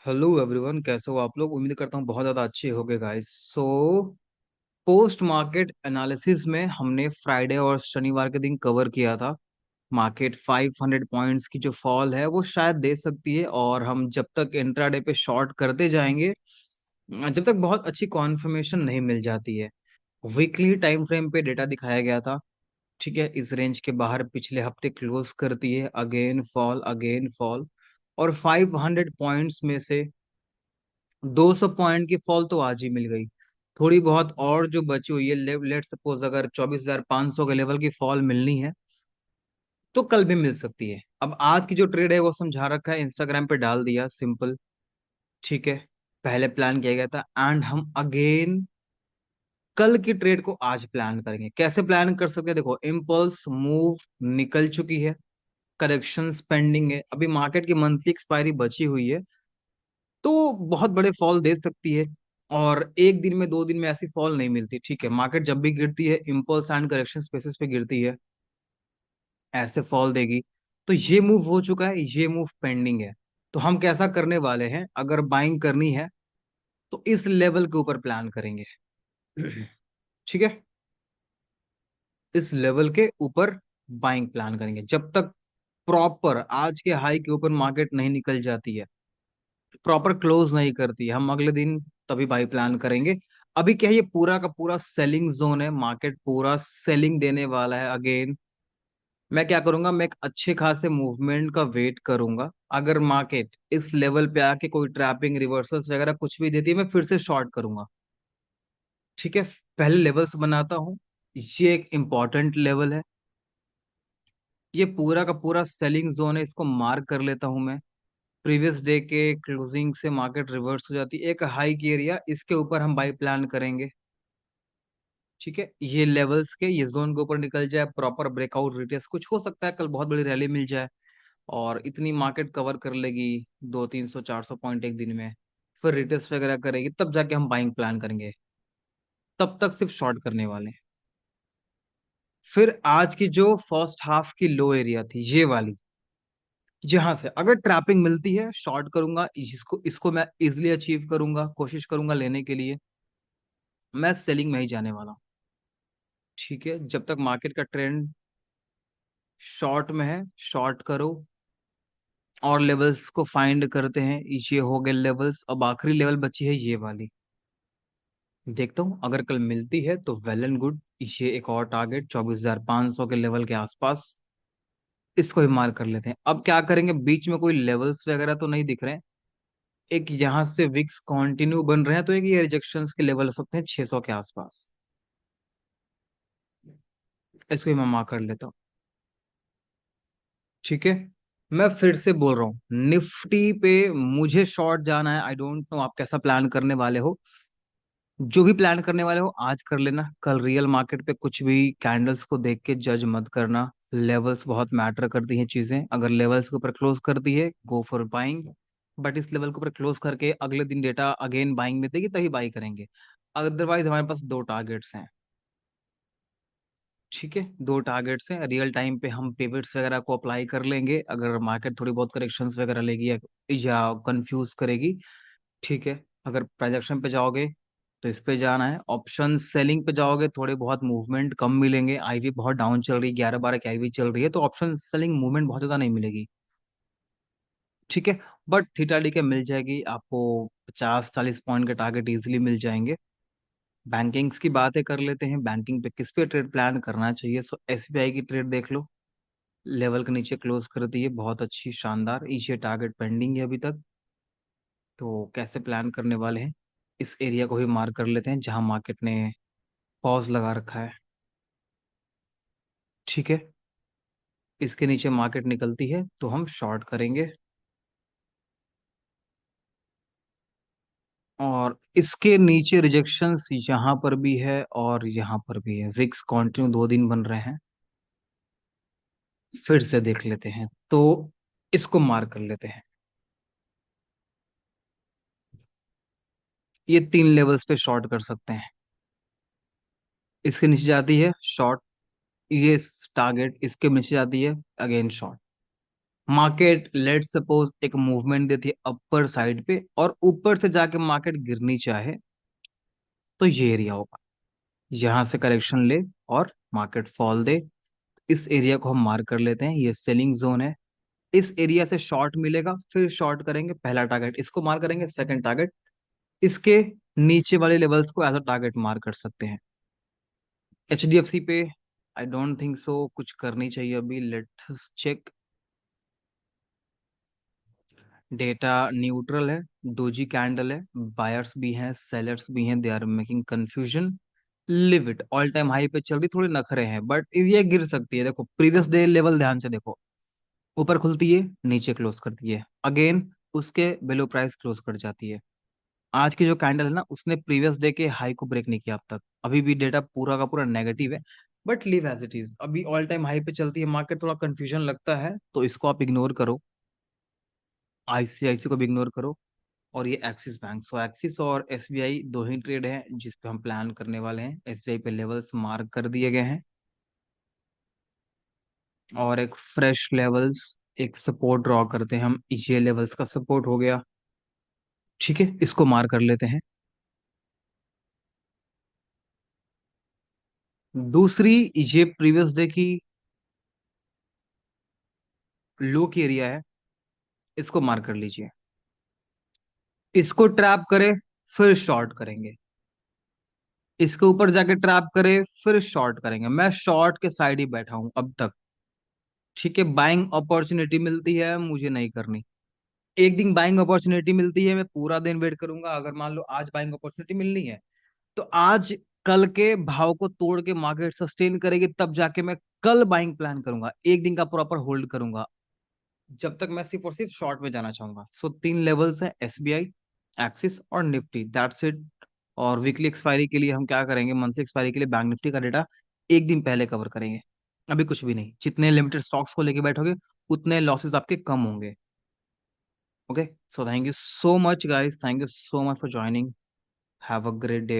Hello everyone, कैसे हो आप लोग। उम्मीद करता हूँ बहुत ज़्यादा अच्छे होगे गाइस। पोस्ट मार्केट एनालिसिस में हमने फ्राइडे और शनिवार के दिन कवर किया था। मार्केट 500 पॉइंट्स की जो फॉल है वो शायद दे सकती है, और हम जब तक इंट्राडे पे शॉर्ट करते जाएंगे, जब तक बहुत अच्छी कॉन्फर्मेशन नहीं मिल जाती है। वीकली टाइम फ्रेम पे डेटा दिखाया गया था। ठीक है, इस रेंज के बाहर पिछले हफ्ते क्लोज करती है, अगेन फॉल अगेन फॉल। और 500 पॉइंट्स में से 200 पॉइंट की फॉल तो आज ही मिल गई। थोड़ी बहुत और जो बची हुई है, लेट सपोज अगर 24,500 के लेवल की फॉल मिलनी है तो कल भी मिल सकती है। अब आज की जो ट्रेड है वो समझा रखा है, इंस्टाग्राम पे डाल दिया, सिंपल। ठीक है, पहले प्लान किया गया था एंड हम अगेन कल की ट्रेड को आज प्लान करेंगे। कैसे प्लान कर सकते हैं, देखो, इम्पल्स मूव निकल चुकी है, करेक्शन पेंडिंग है, अभी मार्केट की मंथली एक्सपायरी बची हुई है, तो बहुत बड़े फॉल दे सकती है। और एक दिन में दो दिन में ऐसी फॉल नहीं मिलती। ठीक है, मार्केट जब भी गिरती है इम्पल्स एंड करेक्शन बेसिस पे गिरती है, ऐसे फॉल देगी। तो ये मूव हो चुका है, ये मूव पेंडिंग है। तो हम कैसा करने वाले हैं, अगर बाइंग करनी है तो इस लेवल के ऊपर प्लान करेंगे। ठीक है, इस लेवल के ऊपर बाइंग प्लान करेंगे जब तक प्रॉपर आज के हाई के ऊपर मार्केट नहीं निकल जाती है, प्रॉपर क्लोज नहीं करती, हम अगले दिन तभी बाई प्लान करेंगे। अभी क्या है, ये पूरा का पूरा सेलिंग जोन है, मार्केट पूरा सेलिंग देने वाला है अगेन। मैं क्या करूंगा, मैं एक अच्छे खासे मूवमेंट का वेट करूंगा। अगर मार्केट इस लेवल पे आके कोई ट्रैपिंग रिवर्सल्स वगैरह कुछ भी देती है, मैं फिर से शॉर्ट करूंगा। ठीक है, पहले लेवल्स बनाता हूँ। ये एक इंपॉर्टेंट लेवल है, ये पूरा का पूरा सेलिंग जोन है, इसको मार्क कर लेता हूं मैं। प्रीवियस डे के क्लोजिंग से मार्केट रिवर्स हो जाती है, एक हाई की एरिया, इसके ऊपर हम बाई प्लान करेंगे। ठीक है, ये लेवल्स के ये जोन के ऊपर निकल जाए, प्रॉपर ब्रेकआउट रिटेस्ट, कुछ हो सकता है कल बहुत बड़ी रैली मिल जाए और इतनी मार्केट कवर कर लेगी, 200-300-400 पॉइंट एक दिन में, फिर रिटेस्ट वगैरह करेगी, तब जाके हम बाइंग प्लान करेंगे। तब तक सिर्फ शॉर्ट करने वाले हैं। फिर आज की जो फर्स्ट हाफ की लो एरिया थी, ये वाली, जहां से अगर ट्रैपिंग मिलती है शॉर्ट करूंगा, इसको इसको मैं इजिली अचीव करूंगा, कोशिश करूंगा लेने के लिए। मैं सेलिंग में ही जाने वाला हूँ। ठीक है, जब तक मार्केट का ट्रेंड शॉर्ट में है, शॉर्ट करो। और लेवल्स को फाइंड करते हैं, ये हो गए लेवल्स। अब आखिरी लेवल बची है ये वाली, देखता हूँ अगर कल मिलती है तो वेल एंड गुड। ये एक और टारगेट 24,500 के लेवल के आसपास, इसको भी मार्क कर लेते हैं। अब क्या करेंगे, बीच में कोई लेवल्स वगैरह तो नहीं दिख रहे हैं। एक यहाँ से विक्स कंटिन्यू बन रहे हैं, तो एक ये रिजेक्शंस के लेवल हो सकते हैं 600 के आसपास, इसको भी मैं मार्क कर लेता हूँ। ठीक है, मैं फिर से बोल रहा हूँ, निफ्टी पे मुझे शॉर्ट जाना है। आई डोंट नो आप कैसा प्लान करने वाले हो। जो भी प्लान करने वाले हो आज कर लेना, कल रियल मार्केट पे कुछ भी कैंडल्स को देख के जज मत करना। लेवल्स बहुत मैटर करती हैं चीजें, अगर लेवल्स के ऊपर क्लोज करती है गो फॉर बाइंग, बट इस लेवल के ऊपर क्लोज करके अगले दिन डेटा अगेन बाइंग में देगी तभी बाई करेंगे। अदरवाइज हमारे पास दो टारगेट्स हैं। ठीक है, दो टारगेट्स हैं, रियल टाइम पे हम पिवट्स वगैरह को अप्लाई कर लेंगे अगर मार्केट थोड़ी बहुत करेक्शंस वगैरह लेगी या कंफ्यूज करेगी। ठीक है, अगर प्राइस एक्शन पे जाओगे तो इस पे जाना है, ऑप्शन सेलिंग पे जाओगे थोड़े बहुत मूवमेंट कम मिलेंगे, आईवी बहुत डाउन चल रही है, 11-12 की आईवी चल रही है, तो ऑप्शन सेलिंग मूवमेंट बहुत ज्यादा नहीं मिलेगी। ठीक है, बट थीटा डी के मिल जाएगी आपको, 50-40 पॉइंट के टारगेट इजीली मिल जाएंगे। बैंकिंग्स की बातें कर लेते हैं, बैंकिंग पे किस पे ट्रेड प्लान करना चाहिए। सो एसबीआई की ट्रेड देख लो, लेवल के नीचे क्लोज कर दी है, बहुत अच्छी शानदार, ये टारगेट पेंडिंग है अभी तक। तो कैसे प्लान करने वाले हैं, इस एरिया को भी मार्क कर लेते हैं जहां मार्केट ने पॉज लगा रखा है। ठीक है, इसके नीचे मार्केट निकलती है तो हम शॉर्ट करेंगे। और इसके नीचे रिजेक्शंस यहाँ पर भी है और यहाँ पर भी है, विक्स कंटिन्यू 2 दिन बन रहे हैं। फिर से देख लेते हैं, तो इसको मार्क कर लेते हैं। ये 3 लेवल्स पे शॉर्ट कर सकते हैं, इसके नीचे जाती है शॉर्ट, ये टारगेट इसके नीचे जाती है, again short. Market let suppose एक मूवमेंट देती है अपर साइड पे और ऊपर से जाके मार्केट गिरनी चाहे, तो ये एरिया होगा, यहाँ से करेक्शन ले और मार्केट फॉल दे। इस एरिया को हम मार्क कर लेते हैं, ये सेलिंग जोन है। इस एरिया से शॉर्ट मिलेगा, फिर शॉर्ट करेंगे, पहला टारगेट इसको मार्क करेंगे, सेकंड टारगेट इसके नीचे वाले लेवल्स को एज अ टारगेट मार्क कर सकते हैं। HDFC पे आई डोंट थिंक सो कुछ करनी चाहिए अभी, लेट्स चेक। डेटा न्यूट्रल है, डोजी कैंडल है, बायर्स भी हैं सेलर्स भी हैं, they are making confusion. Leave it, all time high पे चल रही, थोड़ी नखरे हैं बट ये गिर सकती है। देखो प्रीवियस डे लेवल ध्यान से देखो, ऊपर खुलती है नीचे क्लोज करती है, अगेन उसके बिलो प्राइस क्लोज कर जाती है। आज की जो कैंडल है ना, उसने प्रीवियस डे के हाई को ब्रेक नहीं किया अब तक, अभी भी डेटा पूरा का पूरा नेगेटिव है। But leave as it is, अभी ऑल टाइम हाई पे चलती है मार्केट, थोड़ा कंफ्यूजन लगता है तो इसको आप इग्नोर करो। ICICI को भी इग्नोर करो। और ये एक्सिस बैंक, सो एक्सिस और SBI दो ही ट्रेड हैं जिस पे हम प्लान करने वाले हैं। SBI पे लेवल्स मार्क कर दिए गए हैं और एक फ्रेश लेवल्स, एक सपोर्ट ड्रॉ करते हैं हम, ये लेवल्स का सपोर्ट हो गया, ठीक है, इसको मार्क कर लेते हैं। दूसरी, ये प्रीवियस डे की लो की एरिया है, इसको मार्क कर लीजिए। इसको ट्रैप करे फिर शॉर्ट करेंगे, इसके ऊपर जाके ट्रैप करे फिर शॉर्ट करेंगे। मैं शॉर्ट के साइड ही बैठा हूं अब तक, ठीक है। बाइंग अपॉर्चुनिटी मिलती है, मुझे नहीं करनी। एक दिन बाइंग अपॉर्चुनिटी मिलती है, मैं पूरा दिन वेट करूंगा। अगर मान लो आज बाइंग अपॉर्चुनिटी मिलनी है, तो आज कल के भाव को तोड़ के मार्केट सस्टेन करेगी, तब जाके मैं कल बाइंग प्लान करूंगा, एक दिन का प्रॉपर होल्ड करूंगा। जब तक मैं सिर्फ और सिर्फ शॉर्ट में जाना चाहूंगा। सो तीन लेवल्स हैं, SBI, एक्सिस और निफ्टी, दैट्स इट। और वीकली एक्सपायरी के लिए हम क्या करेंगे, मंथली एक्सपायरी के लिए बैंक निफ्टी का डेटा एक दिन पहले कवर करेंगे। अभी कुछ भी नहीं, जितने लिमिटेड स्टॉक्स को लेके बैठोगे उतने लॉसेस आपके कम होंगे। Okay, so thank you so much guys, thank you so much for joining, have a great day.